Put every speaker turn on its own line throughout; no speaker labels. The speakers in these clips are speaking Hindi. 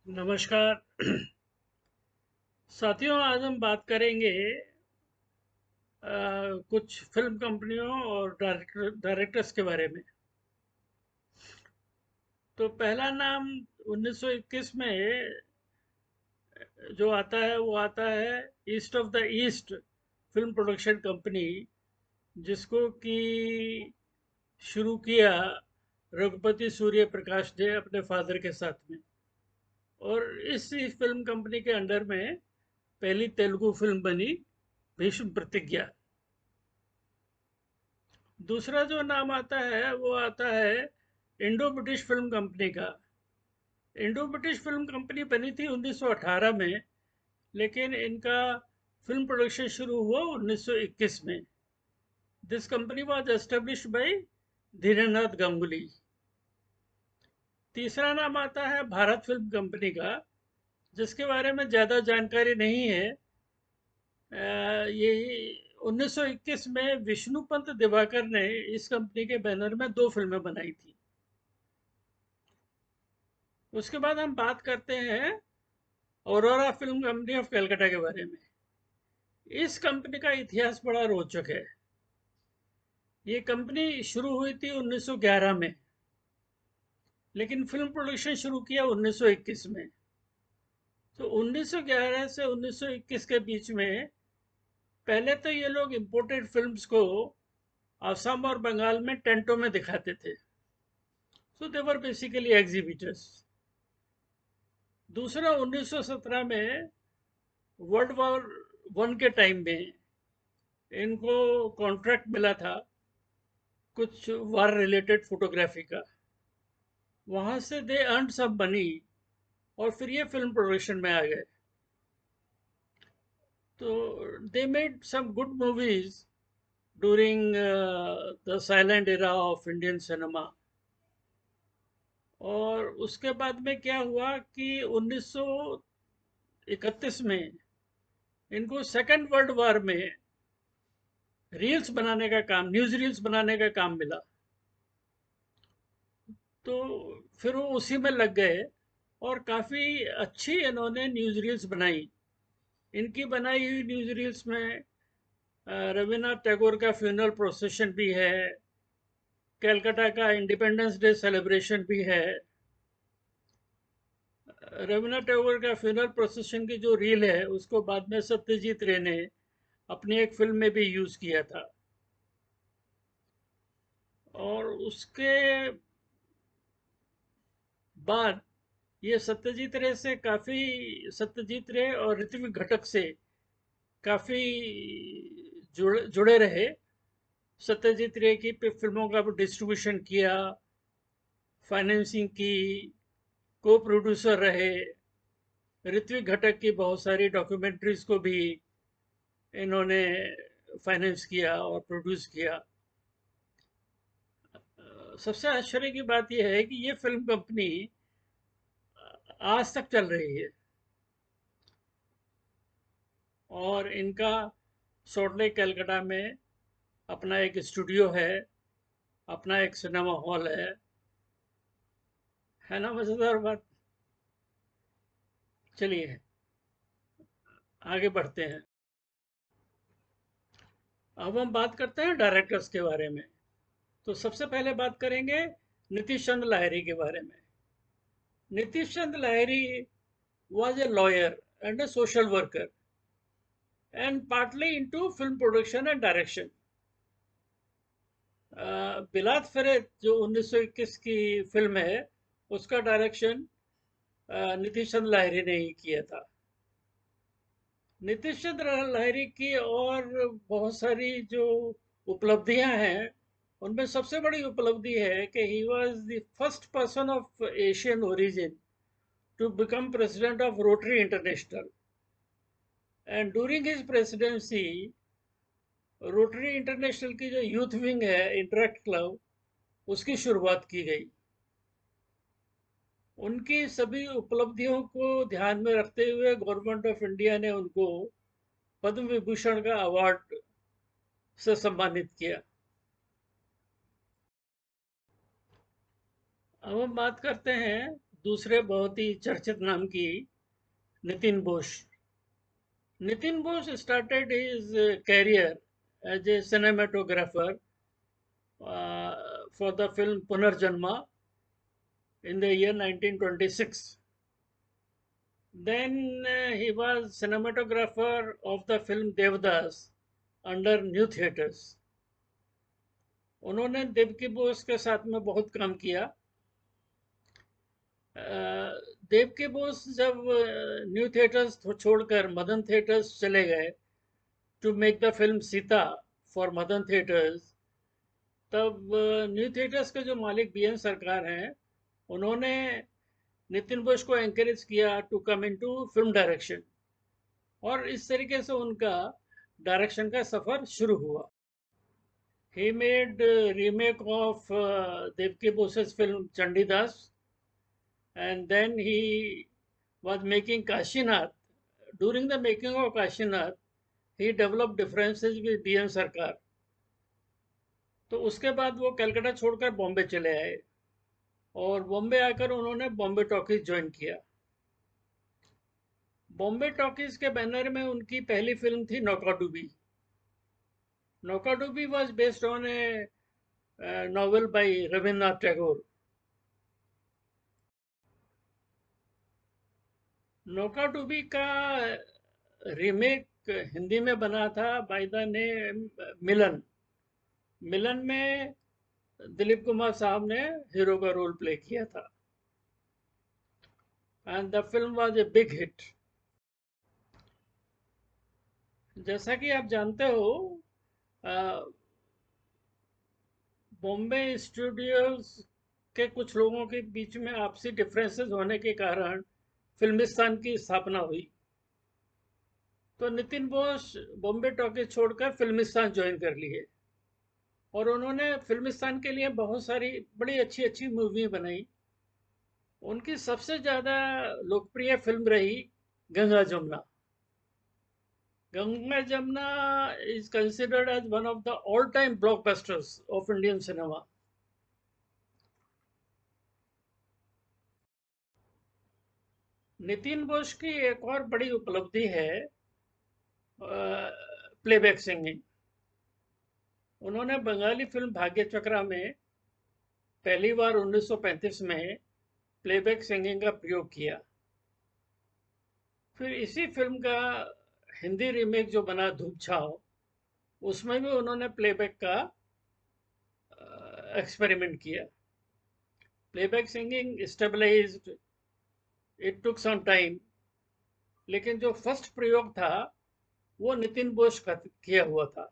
नमस्कार साथियों। आज हम बात करेंगे कुछ फिल्म कंपनियों और डायरेक्टर्स के बारे में। तो पहला नाम 1921 में जो आता है वो आता है east of the east film production company, जिसको कि शुरू किया रघुपति सूर्य प्रकाश ने अपने फादर के साथ में। और इस फिल्म कंपनी के अंडर में पहली तेलुगु फिल्म बनी भीष्म प्रतिज्ञा। दूसरा जो नाम आता है वो आता है इंडो ब्रिटिश फिल्म कंपनी का। इंडो ब्रिटिश फिल्म कंपनी बनी थी 1918 में, लेकिन इनका फिल्म प्रोडक्शन शुरू हुआ 1921 में। This company was established by Dhirendranath Ganguly. तीसरा नाम आता है भारत फिल्म कंपनी का, जिसके बारे में ज़्यादा जानकारी नहीं है। ये 1921 में विष्णुपंत दिवाकर ने इस कंपनी के बैनर में 2 फिल्में बनाई थी। उसके बाद हम बात करते हैं aurora film company of Calcutta के बारे में। इस कंपनी का इतिहास बड़ा रोचक है। ये कंपनी शुरू हुई थी 1911 में, लेकिन फिल्म प्रोडक्शन शुरू किया 1921 में। तो 1911 से 1921 के बीच में पहले तो ये लोग इंपोर्टेड फिल्म्स को असम और बंगाल में टेंटों में दिखाते थे। सो दे वर बेसिकली एग्जीबिटर्स। दूसरा, 1917 में वर्ल्ड वॉर वन के टाइम में इनको कॉन्ट्रैक्ट मिला था कुछ वार रिलेटेड फोटोग्राफी का। वहां से दे अर्न सम मनी और फिर ये फिल्म प्रोडक्शन में आ गए। तो they made some good movies during the silent era of Indian cinema. और उसके बाद में क्या हुआ कि 1931 में इनको सेकेंड वर्ल्ड वॉर में रील्स बनाने का काम, न्यूज रील्स बनाने का काम मिला। तो फिर वो उसी में लग गए और काफ़ी अच्छी इन्होंने न्यूज रील्स बनाई। इनकी बनाई हुई न्यूज रील्स में रविन्द्रनाथ टैगोर का फ्यूनरल प्रोसेशन भी है, कलकत्ता का इंडिपेंडेंस डे सेलिब्रेशन भी है। रविन्द्रनाथ टैगोर का फ्यूनरल प्रोसेशन की जो रील है उसको बाद में सत्यजीत रे ने अपनी एक फिल्म में भी यूज किया था। और उसके बाद ये सत्यजीत रे और ऋत्विक घटक से काफी जुड़े रहे। सत्यजीत रे की फिल्मों का डिस्ट्रीब्यूशन किया, फाइनेंसिंग की, को प्रोड्यूसर रहे। ऋत्विक घटक की बहुत सारी डॉक्यूमेंट्रीज को भी इन्होंने फाइनेंस किया और प्रोड्यूस किया। सबसे आश्चर्य की बात यह है कि ये फिल्म कंपनी आज तक चल रही है और इनका सॉल्ट लेक कलकत्ता में अपना एक स्टूडियो है, अपना एक सिनेमा हॉल है ना मजेदार बात। चलिए आगे बढ़ते हैं। अब हम बात करते हैं डायरेक्टर्स के बारे में। तो सबसे पहले बात करेंगे नीतीश चंद्र लाहिड़ी के बारे में। नीतीश चंद्र Lahiri was a lawyer and a social worker and partly into film production and direction. बिलात फेरत जो 1921 की फिल्म है उसका डायरेक्शन नीतीश चंद्र लाहिड़ी ने ही किया था। नीतीश चंद्र लाहिड़ी की और बहुत सारी जो उपलब्धियां हैं, उनमें सबसे बड़ी उपलब्धि है कि he was the first person of Asian origin to become president of Rotary International. And during his presidency Rotary International की जो यूथ विंग है, इंटरेक्ट क्लब, उसकी शुरुआत की गई। उनकी सभी उपलब्धियों को ध्यान में रखते हुए गवर्नमेंट ऑफ इंडिया ने उनको पद्म विभूषण का अवार्ड से सम्मानित किया। अब हम बात करते हैं दूसरे बहुत ही चर्चित नाम की Nitin Bose. Nitin Bose started his career as a cinematographer for the film Punarjanma in the year 1926. Then he was cinematographer of the film Devdas under New Theatres. उन्होंने देवकी बोस के साथ में बहुत काम किया। देवकी बोस जब न्यू थिएटर्स छोड़कर मदन थिएटर्स चले गए to make the film Sita for Madan Theatres, तब न्यू थिएटर्स के जो मालिक बी एन सरकार हैं, उन्होंने नितिन बोस को एंकरेज किया to come into film direction, और इस तरीके से उनका डायरेक्शन का सफर शुरू हुआ। He made remake of Devki Bose's film Chandidas, and then he was making Kashinath. During the making of Kashinath, he developed differences with B.N. Sarkar. तो उसके बाद वो कलकत्ता छोड़कर बॉम्बे चले आए, और बॉम्बे आकर उन्होंने बॉम्बे टॉकीज ज्वाइन किया। बॉम्बे टॉकीज के बैनर में उनकी पहली फिल्म थी नौकाडूबी। नौकाडूबी was based on a novel by Rabindranath Tagore. नौकाडूबी का रीमेक हिंदी में बना था बाय द नेम मिलन। मिलन में दिलीप कुमार साहब ने हीरो का रोल प्ले किया था, and the film was a big hit. जैसा कि आप जानते हो, बॉम्बे स्टूडियोज के कुछ लोगों के बीच में आपसी डिफरेंसेस होने के कारण फिल्मिस्तान की स्थापना हुई। तो नितिन बोस बॉम्बे टॉकीज छोड़कर फिल्मिस्तान ज्वाइन कर लिए, और उन्होंने फिल्मिस्तान के लिए बहुत सारी बड़ी अच्छी अच्छी मूवी बनाई। उनकी सबसे ज़्यादा लोकप्रिय फिल्म रही Ganga Jamuna. Ganga Jamuna is considered as one of the all-time blockbusters of Indian cinema. Nitin Bose की एक और बड़ी उपलब्धि है प्लेबैक सिंगिंग। उन्होंने बंगाली फिल्म भाग्य चक्रा में पहली बार 1935 में प्लेबैक सिंगिंग का प्रयोग किया। फिर इसी फिल्म का हिंदी रीमेक जो बना धूप छाव, उसमें भी उन्होंने प्लेबैक का एक्सपेरिमेंट किया। Playback singing stabilised, it took some time, लेकिन जो फर्स्ट प्रयोग था वो नितिन बोस का किया हुआ था।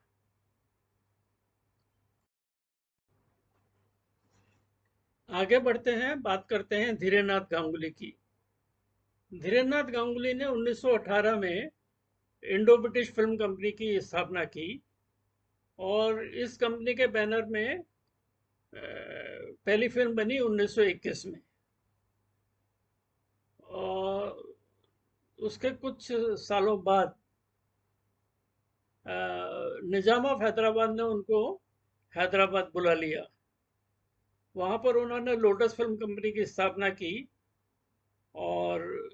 आगे बढ़ते हैं, बात करते हैं धीरेन्द्रनाथ गांगुली की। धीरेन्द्रनाथ गांगुली ने 1918 में इंडो ब्रिटिश फिल्म कंपनी की स्थापना की, और इस कंपनी के बैनर में पहली फिल्म बनी 1921 में। और उसके कुछ सालों बाद निजाम ऑफ हैदराबाद ने उनको हैदराबाद बुला लिया। वहाँ पर उन्होंने लोटस फिल्म कंपनी की स्थापना की, और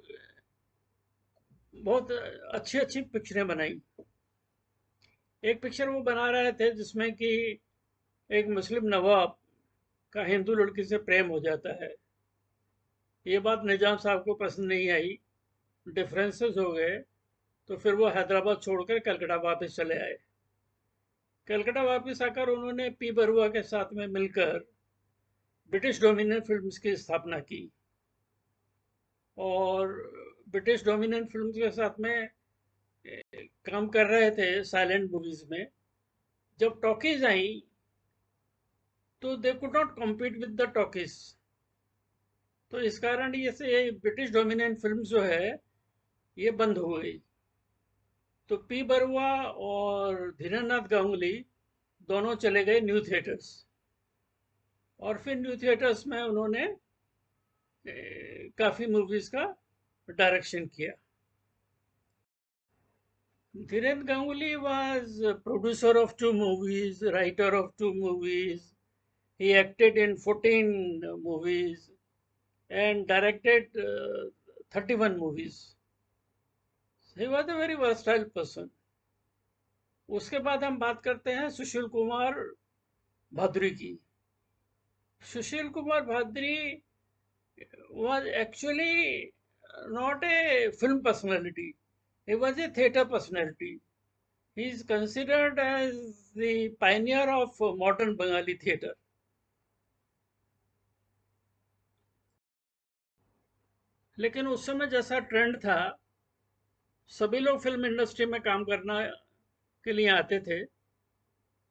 बहुत अच्छी अच्छी पिक्चरें बनाई। एक पिक्चर वो बना रहे थे जिसमें कि एक मुस्लिम नवाब का हिंदू लड़की से प्रेम हो जाता है। ये बात निजाम साहब को पसंद नहीं आई, डिफरेंसेस हो गए, तो फिर वो हैदराबाद छोड़कर कलकत्ता वापस चले आए। कलकत्ता वापस आकर उन्होंने पी बरुआ के साथ में मिलकर ब्रिटिश डोमिनियन फिल्म्स की स्थापना की, और ब्रिटिश डोमिनियन फिल्म्स के साथ में काम कर रहे थे साइलेंट मूवीज में। जब टॉकीज आई तो they could not compete with the talkies, तो इस कारण ये से ब्रिटिश डोमिनियन फिल्म जो है ये बंद हो गई। तो पी बरुआ और धीरेन्द्रनाथ गांगुली दोनों चले गए न्यू थिएटर्स, और फिर न्यू थिएटर्स में उन्होंने काफ़ी मूवीज़ का डायरेक्शन किया। Dhiren Ganguly was a producer of 2 movies, writer of 2 movies. He acted in 14 movies. and directed 31 movies. He was a very versatile person. उसके बाद हम बात करते हैं सुशील कुमार भादुरी की. Sushil Kumar Bhaduri was actually not a film personality. He was a theatre personality. He is considered as the pioneer of modern Bengali theatre. लेकिन उस समय जैसा ट्रेंड था, सभी लोग फिल्म इंडस्ट्री में काम करना के लिए आते थे,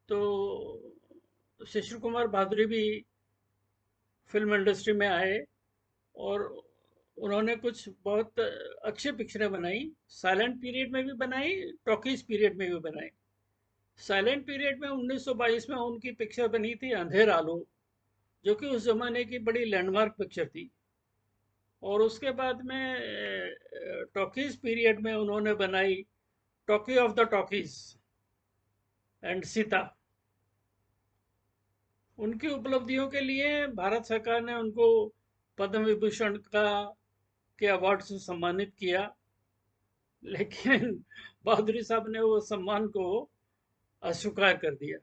तो शिशिर कुमार भादुरी भी फिल्म इंडस्ट्री में आए और उन्होंने कुछ बहुत अच्छी पिक्चरें बनाई. साइलेंट पीरियड में भी बनाई, टॉकीज पीरियड में भी बनाई. साइलेंट पीरियड में 1922 में उनकी पिक्चर बनी थी अंधेर आलो, जो कि उस जमाने की बड़ी लैंडमार्क पिक्चर थी. और उसके बाद में टॉकीज पीरियड में उन्होंने बनाई talkie of the talkies and Sita. उनकी उपलब्धियों के लिए भारत सरकार ने उनको पद्म विभूषण के अवार्ड से सम्मानित किया, लेकिन बहादुरी साहब ने वो सम्मान को अस्वीकार कर दिया.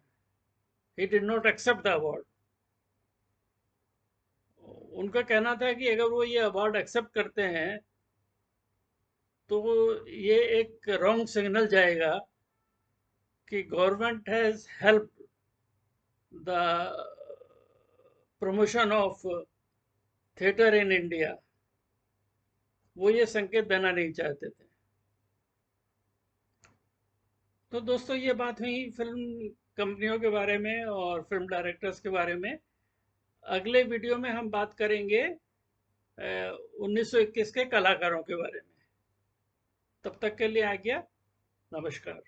He did not accept the award. उनका कहना था कि अगर वो ये अवार्ड एक्सेप्ट करते हैं तो ये एक रॉन्ग सिग्नल जाएगा कि government has help the promotion of theatre in India. वो ये संकेत देना नहीं चाहते थे. तो दोस्तों, ये बात हुई फिल्म कंपनियों के बारे में और फिल्म डायरेक्टर्स के बारे में. अगले वीडियो में हम बात करेंगे 1921 के कलाकारों के बारे में. तब तक के लिए आज्ञा. नमस्कार.